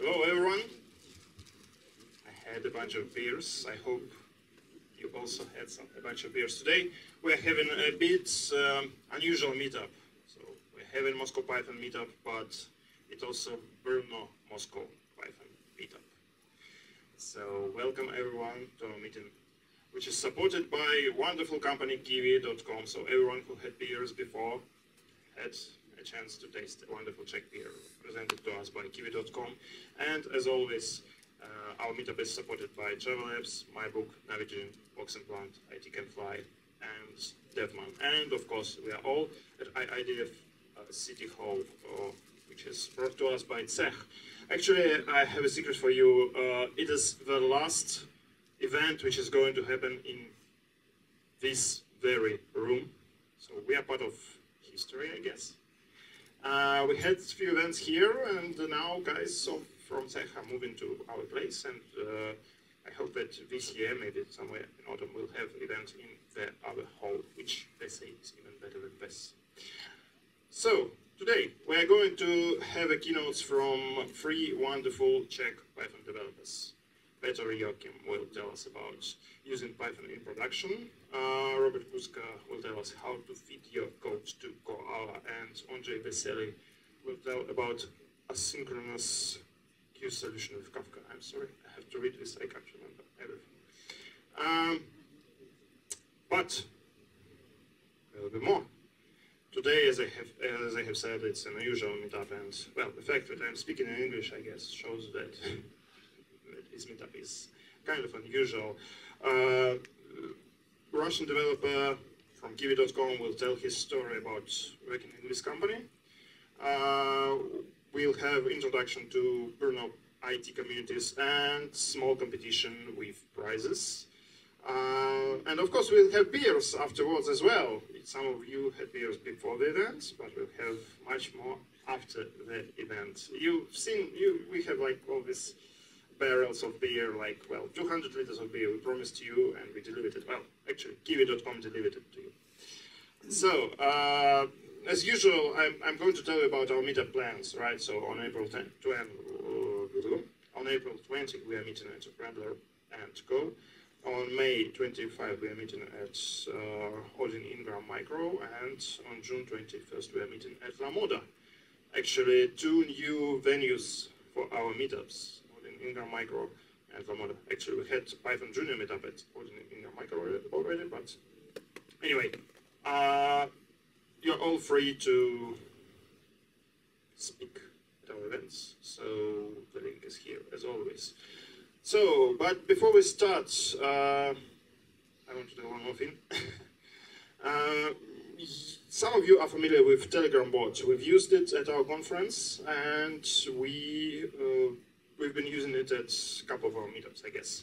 Hello everyone. I had a bunch of beers. I hope you also had a bunch of beers. Today we're having a bit unusual meetup. So we're having Moscow Python meetup, but it's also Brno-Moscow Python meetup. So welcome everyone to our meeting, which is supported by wonderful company Kiwi.com. So everyone who had beers before had a chance to taste a wonderful Czech beer presented to us by Kiwi.com. And as always, our meetup is supported by Travel Labs, MyBook, Navigin, Box and Plant, IT Can Fly, and DevMan. And of course, we are all at IIDF City Hall, which is brought to us by Czech. Actually, I have a secret for you. It is the last event which is going to happen in this very room. So we are part of history, I guess. We had a few events here, and now guys from Czech are moving to our place, and I hope that this year, maybe somewhere in autumn, we'll have events in the other hall, which they say is even better than this. So, today we are going to have a keynotes from three wonderful Czech Python developers. Petr Joachim will tell us about using Python in production. Robert Kuska will tell us how to fit your code to Koala, and Ondřej Vesely will tell about asynchronous queue solution with Kafka. I'm sorry, I have to read this, I can't remember everything. But there will be more. Today, as I have said, it's an unusual meetup, and well, the fact that I'm speaking in English, I guess, shows that this meetup is kind of unusual. Russian developer from Kiwi.com will tell his story about working in this company. We'll have introduction to Brno IT communities and small competition with prizes. And of course we'll have beers afterwards as well. Some of you had beers before the event, but we'll have much more after the event. You've seen, we have like all these barrels of beer, like, well, 200 liters of beer we promised you, and we delivered it. Well, actually, Kiwi.com delivered it to you. So, as usual, I'm going to tell you about our meetup plans, right? So on April 20, we are meeting at Rambler and Co. On May 25, we are meeting at Odin Ingram Micro, and on June 21st, we are meeting at La Moda. Actually, two new venues for our meetups. Ingram Micro and La Moda. Actually, we had Python Junior meetup at Ingram Micro already, but anyway, you're all free to speak at our events, so the link is here as always. So, but before we start, I want to do one more thing. Some of you are familiar with Telegram bot. We've used it at our conference, and we've been using it at a couple of our meetups, I guess.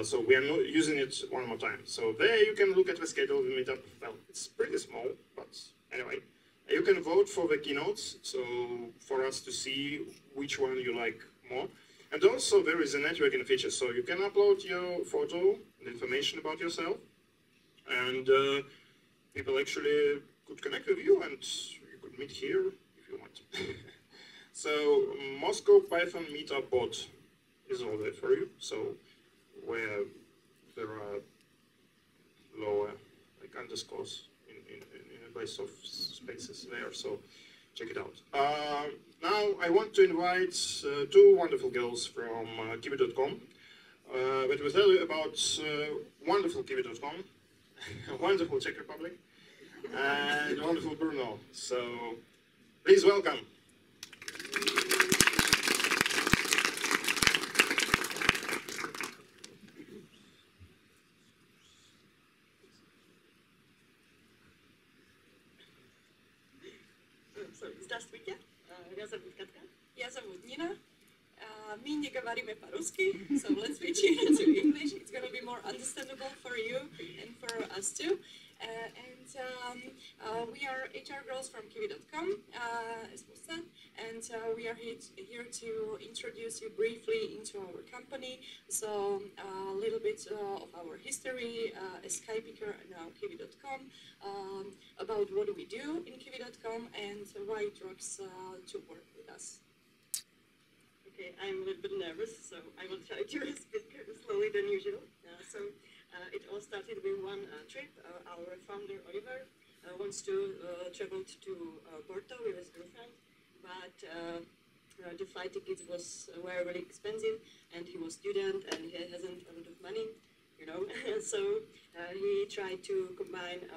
So we are using it one more time. So there you can look at the schedule of the meetup. Well, it's pretty small, but anyway. You can vote for the keynotes, so for us to see which one you like more. And also there is a networking feature, so you can upload your photo and information about yourself. And people actually could connect with you, and you could meet here if you want. So, Moscow Python Meetup bot is all there for you. So, where there are lower like underscores in a place of spaces there. So, check it out. Now, I want to invite two wonderful girls from Kiwi.com. But we'll tell you about wonderful Kiwi.com, wonderful Czech Republic, and wonderful Brno. So, please welcome. Здравствуйте, меня зовут Katka. Я зовут Nina. Мы не говорим по-русски, so let's switch into English. It's going to be more understandable for you and for us too. We are HR girls from Kiwi.com, as was said, and we are here to introduce you briefly into our company. So a little bit of our history as Skypeaker and now Kiwi.com, about what do we do in Kiwi.com and why it works to work with us. Okay, I'm a little bit nervous, so I will try to speak slowly than usual. It all started with one trip. Our founder, Oliver, wants to travel to Porto with his girlfriend, but the flight tickets were really expensive, and he was student and he hasn't a lot of money, you know. So he tried to combine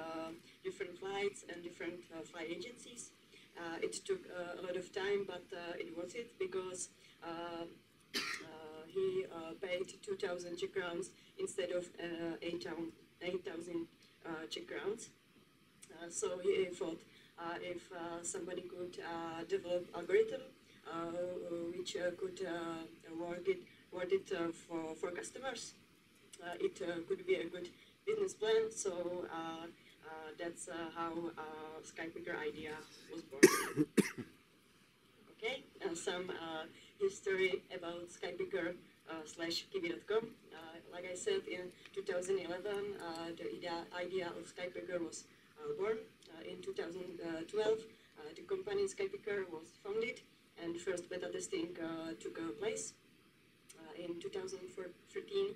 different flights and different flight agencies. It took a lot of time, but it was it because he paid 2,000 Czech crowns instead of 8,000 Czech crowns. So he thought if somebody could develop algorithm which could work it for customers, it could be a good business plan. So that's how Skypicker idea was born. Okay, some history about Skypicker / Kiwi.com. Like I said, in 2011, the idea of Skypicker was born. In 2012, the company Skypicker was founded, and first beta testing took place. In 2013,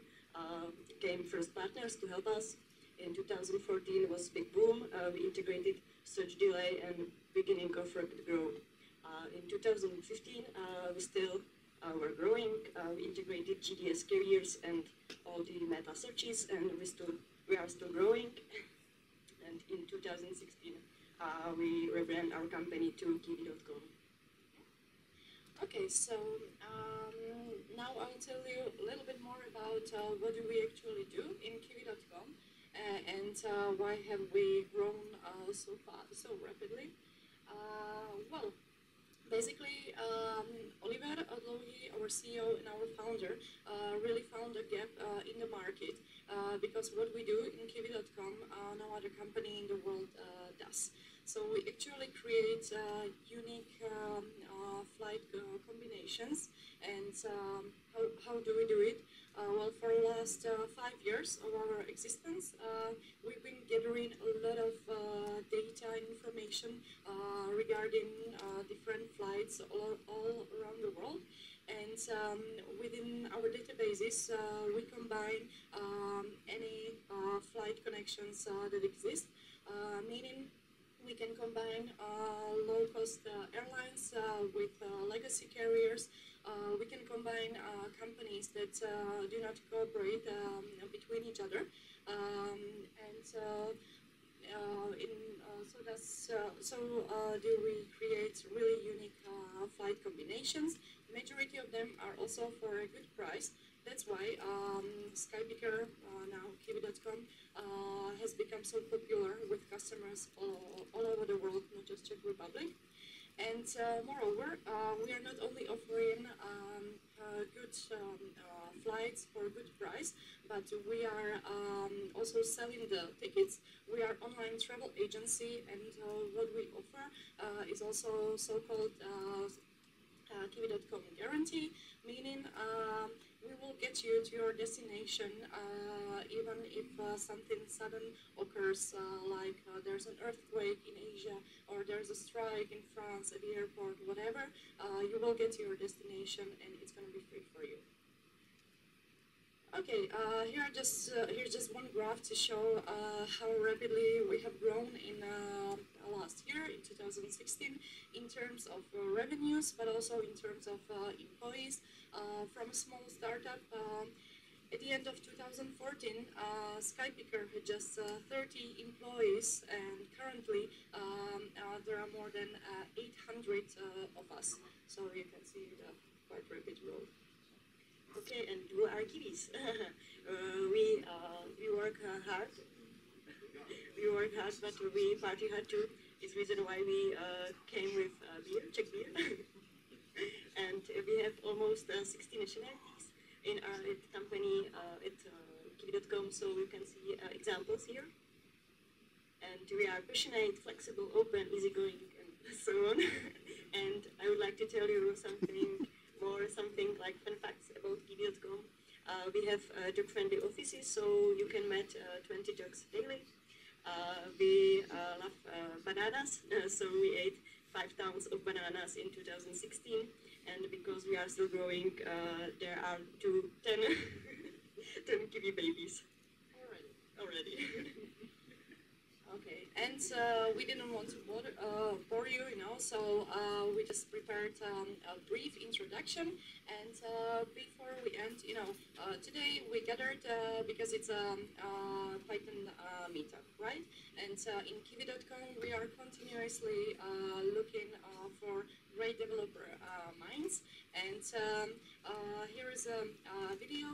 came first partners to help us. In 2014 was big boom. We integrated search delay and beginning of rapid growth. In 2015, we still were growing. We integrated GDS carriers and all the meta searches, and we are still growing. And in 2016, we rebrand our company to Kiwi.com. Okay, so now I'll tell you a little bit more about what do we actually do in Kiwi.com and why have we grown so rapidly. Well, basically, Oliver Adlouhy, our CEO and our founder, really found a gap in the market because what we do in Kiwi.com, no other company in the world does. So we actually create unique flight combinations, and how do we do it? Well, for the last 5 years of our existence, we've been gathering a lot of data and information regarding different flights all around the world. And within our databases, we combine any flight connections that exist, meaning we can combine low-cost airlines with legacy carriers. We can combine companies that do not cooperate between each other, do we create really unique flight combinations. Majority of them are also for a good price. That's why Skypicker, now Kiwi.com, has become so popular with customers all over the world, not just Czech Republic. And moreover, we are not only offering good flights for a good price, but we are also selling the tickets. We are online travel agency, and what we offer is also so-called Kiwi.com guarantee, meaning we will get you to your destination even if something sudden occurs, like there's an earthquake in Asia or there's a strike in France at the airport, whatever. You will get to your destination and it's going to be free for you. Okay, here's just one graph to show how rapidly we have grown in last year, in 2016, in terms of revenues, but also in terms of employees. From a small startup, at the end of 2014, Skypicker had just 30 employees, and currently there are more than 800 of us. So you can see the quite rapid growth. Okay, and who are Kiwis? we work hard. We work hard, but we party hard too. It's the reason why we came with beer, Czech beer. And we have almost 60 nationalities in our company at Kiwi.com, so you can see examples here. And we are passionate, flexible, open, easygoing, and so on. And I would like to tell you something like fun facts about Kiwi.com. We have dog-friendly offices, so you can meet 20 dogs daily. We love bananas, so we ate 5 tons of bananas in 2016, and because we are still growing, there are 10 Kiwi babies already. Okay, and we didn't want to bore you, so we just prepared a brief introduction. And before we end, today we gathered because it's a Python meetup, right? And in Kiwi.com we are continuously looking for great developer minds. And here is a video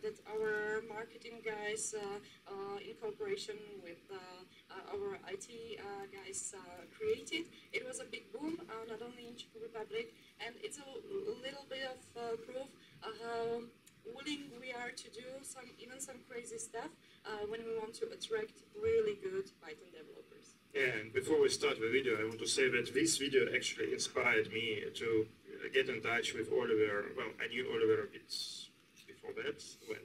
that our marketing guys, in cooperation with our IT guys, created. It was a big boom, not only in Czech Republic, and it's a little bit of proof of how willing we are to do even some crazy stuff when we want to attract really good Python developers. And before we start the video, I want to say that this video actually inspired me to get in touch with Oliver. Well, I knew Oliver a bit before that, when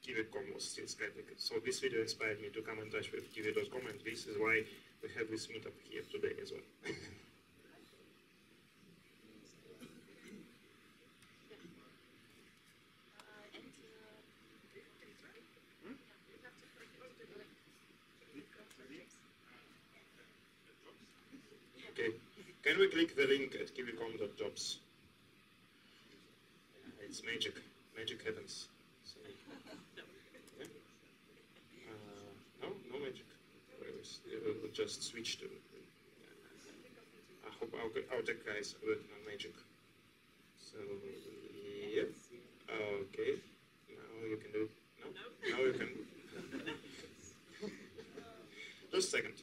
Kiwi.com was still skeptical. So this video inspired me to come in touch with Kiwi.com, and this is why we have this meetup here today as well. Okay, can we click the link at kiwicom.jobs? It's magic. Magic happens. So, yeah? No magic. We'll just switch to. I hope our tech guys are working on magic. So, yeah. Okay. Now you can do. No? Now you can. Just a second.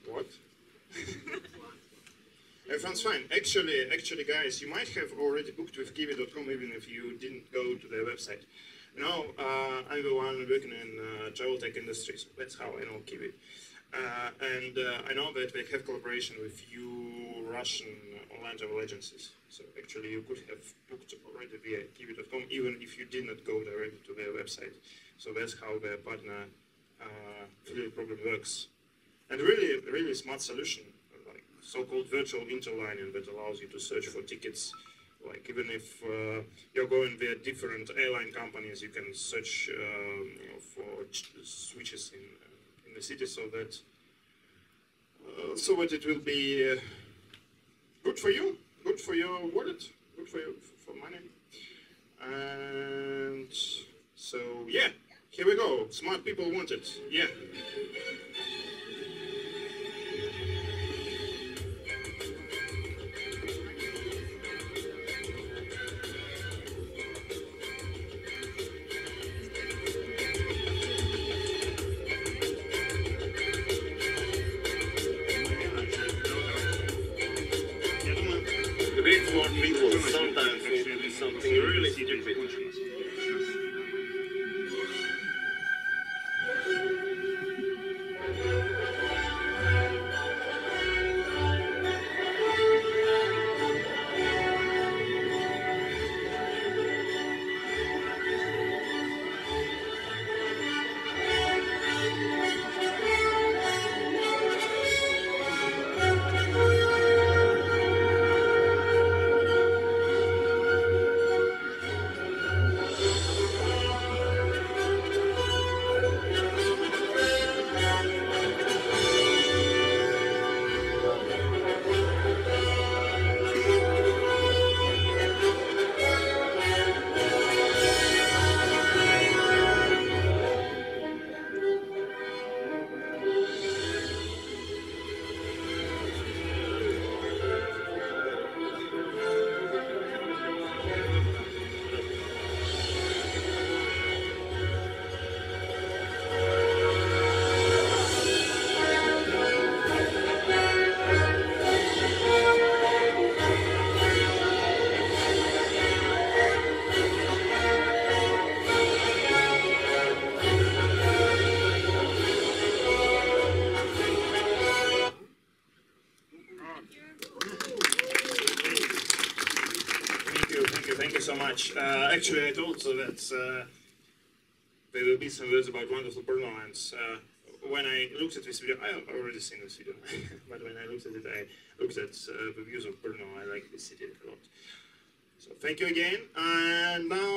What? Everyone's fine. Actually, guys, you might have already booked with Kiwi.com even if you didn't go to their website. I'm the one working in travel tech industry, so that's how I know Kiwi. And I know that they have collaboration with few Russian online travel agencies. So actually, you could have booked already via Kiwi.com even if you did not go directly to their website. So that's how their partner fulfillment program works. And really smart solution, like so-called virtual interlining that allows you to search for tickets. Like even if you're going via different airline companies, you can search for switches in the city, so that it will be good for you, good for your wallet, good for money. And so yeah, here we go. Smart people want it. Yeah. Smart people sometimes need to do something really stupid. Thank you so much. Actually, I told so that there will be some words about wonderful Brno, and when I looked at this video, I have already seen this video, but when I looked at it, I looked at the views of Brno. I like this city a lot. So thank you again, and now